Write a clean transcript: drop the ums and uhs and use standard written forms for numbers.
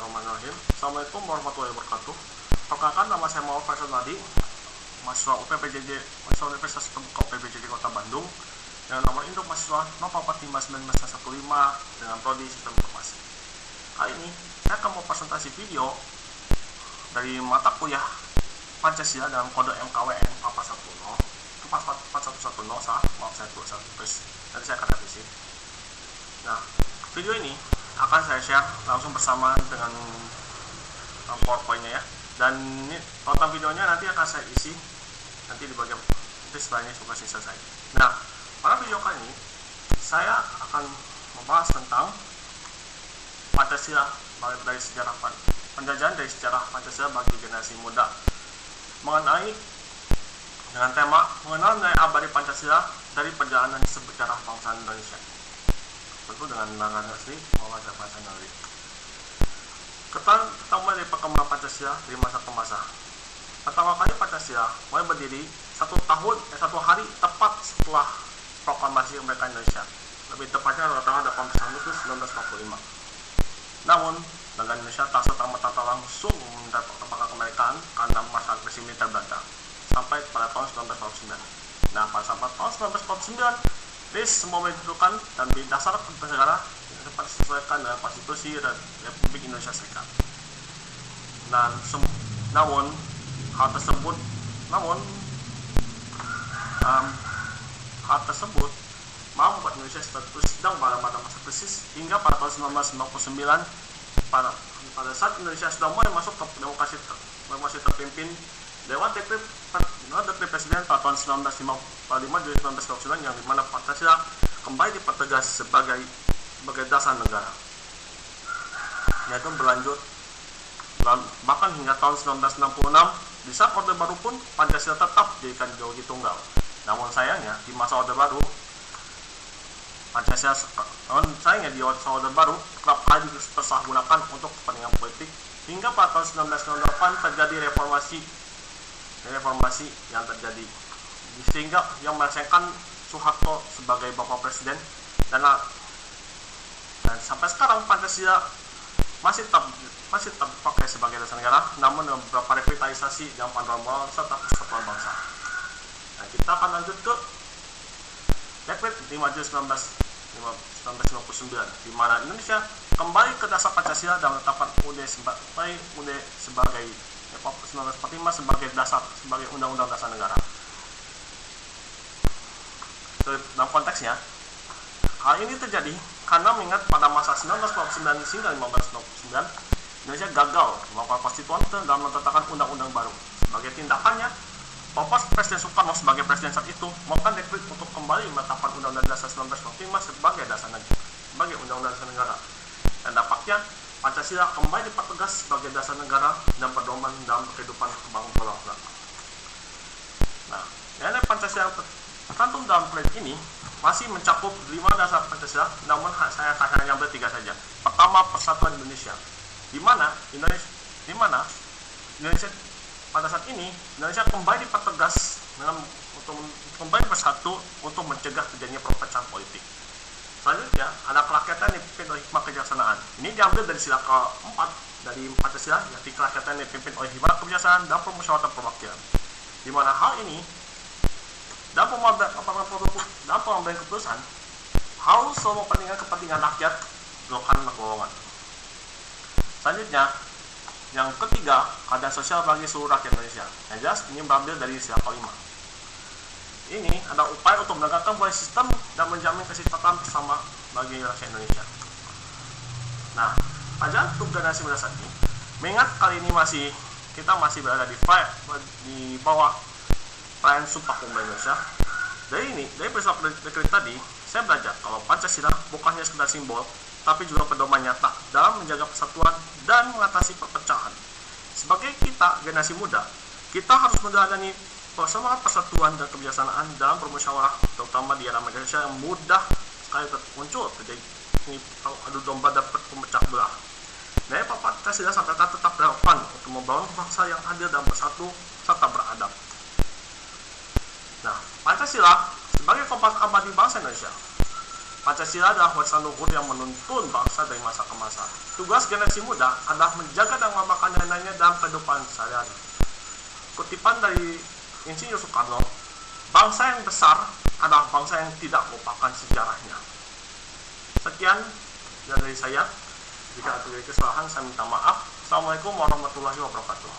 Bismillahirrahmanirrahim. Assalamualaikum warahmatullahi wabarakatuh. Perkenalkan, nama saya Muhammad Faisal Nadi, mahasiswa UPPJJ mahasiswa Universitas Terbuka UPPJJ Kota Bandung, dengan nomor induk mahasiswa 045915 dengan prodi Sistem Informasi. Kali ini saya akan mempresentasi video dari mata kuliah Pancasila dalam kode MKWN 4110 salah, maaf saya tulis nanti saya akan revisi. Nah, video ini akan saya share langsung bersama dengan PowerPoint-nya ya. Dan ini total videonya nanti akan saya isi nanti di bagian itu setelahnya tugas selesai. Nah, pada video kali ini saya akan membahas tentang Pancasila dari sejarah penjajahan dari sejarah Pancasila bagi generasi muda, mengenai dengan tema mengenal nilai abadi Pancasila dari perjalanan sejarah bangsa Indonesia. Tentu dengan nama asli Muhammad Faisal Nadi. Kita mulai dari perkembangan Pancasila dari masa ke masa. Pertama kali Pancasila mulai berdiri satu hari tepat setelah proklamasi kemerdekaan Indonesia. Lebih tepatnya tanggal 18 Agustus 1945. Namun, negara Indonesia tak serta-merta langsung mendapatkan kemerdekaan karena masa agresi militer Belanda sampai pada tahun 1949. Nah, pada tahun 1949 semua ditentukan dan di dasar negara dapat disesuaikan dengan konstitusi Republik Indonesia Serikat. Dan namun hal tersebut membuat Indonesia sedang pada masa krisis hingga pada tahun 1999 pada saat Indonesia sudah mulai masuk ke demokrasi terpimpin lewat dekret presiden pada tahun 1955 Juli 1929 yang dimana Pancasila kembali dipertegas sebagai dasar negara. Yaitu berlanjut bahkan hingga tahun 1966 di saat Orde Baru pun Pancasila tetap dijadikan ideologi tunggal. Namun sayangnya di masa Orde Baru Pancasila di Orde Baru kerap kali dipersalahgunakan untuk kepentingan politik hingga pada tahun 1998 terjadi reformasi yang terjadi sehingga yang melengsarkan Soeharto sebagai Bapak Presiden dan sampai sekarang Pancasila masih tetap dipakai sebagai dasar negara, namun dengan beberapa revitalisasi dan panduan moral serta persatuan bangsa. Nah, kita akan lanjut ke Dekret 5 Juli 1959 di mana Indonesia kembali ke dasar Pancasila dan menetapkan UUD sebagai 1945 sebagai undang-undang dasar negara. Dalam konteksnya, hal ini terjadi karena mengingat pada masa 1949 hingga 1569 Indonesia gagal melakukan konstituante dalam menetapkan undang-undang baru. Sebagai tindakannya, Bapak Presiden Soekarno sebagai presiden saat itu melakukan dekret untuk kembali menetapkan Undang-Undang Dasar 1945 sebagai undang-undang dasar negara. Dan dampaknya Pancasila kembali dipertegas sebagai dasar negara dan pedoman dalam kehidupan kebangsaan. Nah, nilai Pancasila yang tercantum dalam proyek ini masih mencakup 5 dasar Pancasila, namun saya akan hanya ambil 3 saja. Pertama, persatuan Indonesia, di mana Indonesia pada saat ini Indonesia kembali dipertegas untuk kembali bersatu untuk mencegah terjadinya perpecahan politik. Selanjutnya, ada kerakyatan yang dipimpin oleh hikmah kebijaksanaan. Ini diambil dari sila keempat dari Pancasila, yaitu kerakyatan yang dipimpin oleh hikmah kebijaksanaan dan permusyawaratan perwakilan. Di mana hal ini dalam pengambilan keputusan harus selalu kepentingan rakyat bukan golongan. Selanjutnya, yang ketiga, keadaan sosial bagi seluruh rakyat Indonesia. Yang jelas ini diambil dari sila kelima. Ini adalah upaya untuk menegakkan sebuah sistem dan menjamin kesejahteraan bersama bagi rakyat Indonesia. Nah, pada untuk generasi muda saat ini, mengingat kali ini kita masih berada di bawah perayaan Sumpah Pemuda Indonesia. Dari peristiwa dekret tadi, saya belajar kalau Pancasila bukannya sekedar simbol, tapi juga pedoman nyata dalam menjaga persatuan dan mengatasi perpecahan. Sebagai kita, generasi muda, kita harus menjalani semangat persatuan dan kebijaksanaan dalam bermusyawarah, terutama di era Indonesia yang mudah sekali muncul terjadi adu domba dapat pemecah belah. Nilai Pancasila sampai tetap relevan untuk membangun bangsa yang adil dan bersatu serta beradab. Nah, Pancasila sebagai kompas abadi bangsa Indonesia Pancasila adalah warisan luhur yang menuntun bangsa dari masa ke masa. Tugas generasi muda adalah menjaga dan mengamalkan nilainya dalam kehidupan sehari-hari. Kutipan dari Insinyur Soekarno, bangsa yang besar adalah bangsa yang tidak melupakan sejarahnya. Sekian dari saya. Jika ada kesalahan, saya minta maaf. Assalamualaikum warahmatullahi wabarakatuh.